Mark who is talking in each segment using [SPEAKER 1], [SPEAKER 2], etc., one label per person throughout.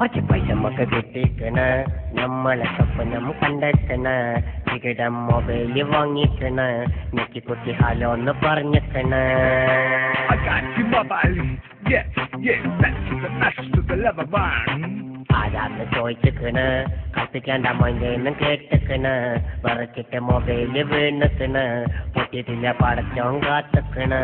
[SPEAKER 1] പച്ചപ്പൈസമൊക്കെ കിട്ടിക്കണ്, നമ്മളെ സ്വപ്നം കണ്ടെത്തണ്, ticket mobile വാങ്ങിക്കണ്, നെറ്റിക്കുട്ടി hello എന്ന് പറഞ്ഞിക്കണ്. ആരാന്ന് ചോദിച്ചിക്കണ്, കളിപ്പിക്കാണ്ട മൊയ്തേന്നും കേട്ടിക്കണ്, വിറച്ചിട്ട് മൊബൈല് വീണിക്കണ്, പൊട്ടിട്ടില്ല പടച്ചോൻ കാത്തിക്കണ്.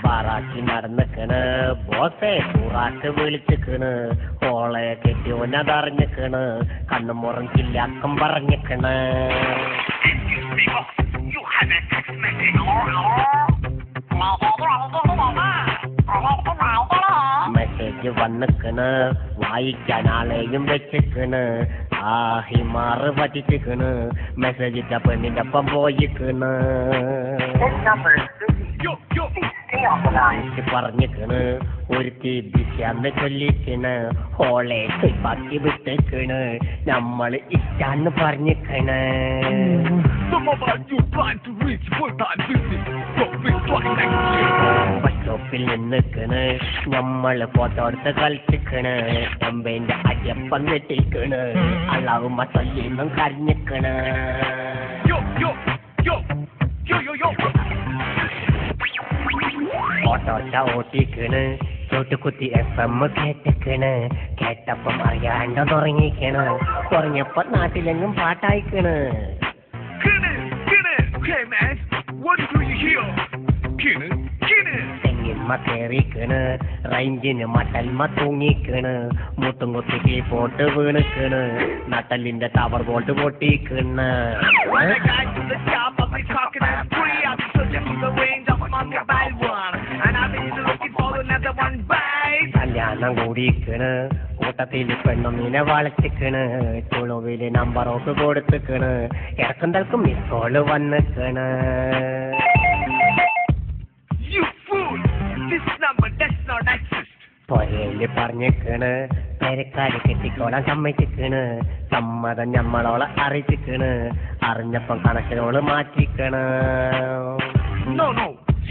[SPEAKER 1] ബാറാക്കി നടന്നിക്കണ്, ബോസേ പൂറാക്ക് വിളിച്ചിക്കണ്, ഹോളെ കെട്ടിയോനതറിഞ്ഞിക്കണ്, കണ്ണു മുറഞ്ഞില്ല അക്കം പറഞ്ഞിക്കണ്. മെസ്സേജ് വന്നിക്കണ്, വായിക്കാൻ ആളെയും വെച്ചിക്കണ്, ആ ഹിമാറ് പറ്റിച്ചിക്കണ്, മെസ്സേജ് ഇട്ട പെണ്ണിന്റെ ഒപ്പം പോയിക്കണ്. പറഞ്ഞിക്കണ്, ഒരുത്തി ബിറ്റാന്ന് ചൊല്ലിക്കണ്, ഹോളെ ബാക്കി വിട്ടേക്കണ്, നമ്മള് ഇഷ്ടാന്ന് പറഞ്ഞിക്കണ്. ബസ് സ്റ്റോപ്പിൽ നിന്നിക്കണ്, നമ്മള് ഫോട്ടോ എടുത്ത് കളിച്ചിക്കണ്, എമ്പേന്റെ അയ്യപ്പം നെട്ടിക്കണ്, അള്ളാവുമ്മ ചൊല്ലിന്നും കരഞ്ഞിക്കണ്. ഓട്ടോറിക്ഷ ഓട്ടിക്കണ്, ചോട്ടുകുത്തി FM കേട്ടിക്കണ്, കേട്ടപ്പം അറിയാണ്ട് തുടങ്ങിക്കണ്, തുടങ്ങിയപ്പോ നാട്ടിലെങ്ങും പാട്ടായിക്കണ്. തെങ്ങിന്മ കേറിക്കണ്, റേഞ്ചിന് മട്ടൽമ തൂങ്ങിക്കണ്, മുട്ടും കുത്തിക്ക് പോട്ട് വീണിക്കണ്, നട്ടലിന്റെ ടവർ ബോൾട്ട് പൊട്ടിക്കണ്. കല്യാണം കൂടിക്കണ്, കൂട്ടത്തില് പെണ്ണൊന്നിനെ വളച്ചിക്കണ്, ചുളുവില് നമ്പറോക്ക് കൊടുത്തിക്കണ്, ഇറക്കും തൽക്കും മിസ് കോള് വന്നിക്കണ്. പൊരയില് പറഞ്ഞിക്കണ്, പെരക്കാര് കെട്ടിക്കോളാൻ സമ്മതിച്ചിക്കണ്, സമ്മതം ഞമ്മളോളെ അറിയിച്ചിക്കണ്, അറിഞ്ഞപ്പം കണക്കിനോട് മാറ്റിക്കണ്.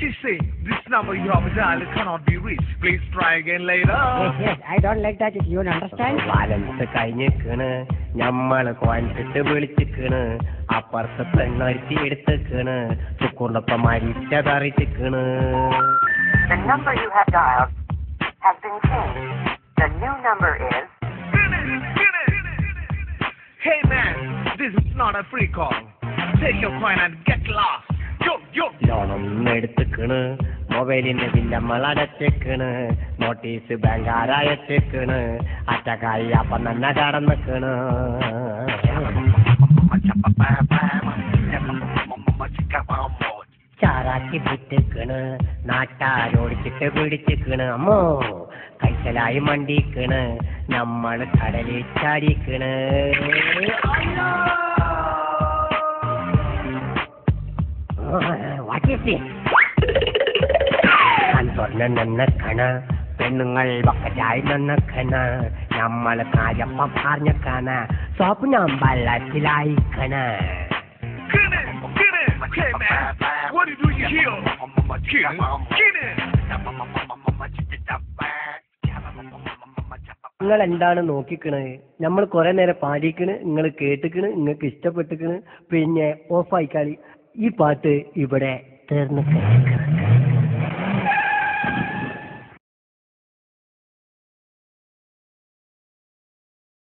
[SPEAKER 2] She say, this number you have dialed cannot be reached. Please try again later.
[SPEAKER 1] Yes, I don't like that. You understand? Balance കഴിഞ്ഞിക്കണ്, ഞമ്മള് കോയിൻസിട്ട് വിളിച്ചിക്കണ്, അപ്പുറത്ത് പെണ്ണൊരുത്തി എടുത്തിക്കണ്, ചുക്കൂറിനൊപ്പം മരിച്ചതറിച്ചിക്കണ്.
[SPEAKER 3] The number you have dialed has been changed. The new number is...
[SPEAKER 2] Hey man, this is not a free call. Take your coin and get lost.
[SPEAKER 1] ലോണൊന്നും എടുത്തിക്കണ്, മൊബൈലിന് ബില്ലമ്മൾ അടച്ചേക്കണ്, notice ബാങ്കാരയച്ചേക്കണ്, അറ്റക്കായി അപ്പം തന്നെ കടന്നിക്കണ്. ചാറാക്കി വിട്ടിക്കണ്, നാട്ടാരോടിച്ചിട്ട് പിടിച്ചിക്കണ്, അമ്മോ കൈസലായി മണ്ടിക്കണ്, നമ്മള് കടലിൽ ചാടിക്കണ്. നിന്നക്കണ്, പെണ്ണുങ്ങൾ ബക്കറ്റായി നിന്നക്കണ്, നമ്മള് കാര്യപ്പം പറഞ്ഞക്കണ്, സ്വപ്നം വെള്ളത്തിലായിക്കണ്. നിങ്ങൾ എന്താണ് നോക്കിക്കണ്? നമ്മൾ കുറെ നേരം പാടിക്കണ്, നിങ്ങൾ കേട്ടിക്കണ്, നിങ്ങൾക്ക് ഇഷ്ടപ്പെട്ടിക്കണ്, പിന്നെ ഓഫായിക്കാളി. ഈ പാട്ട് ഇവിടെ തീർന്നു.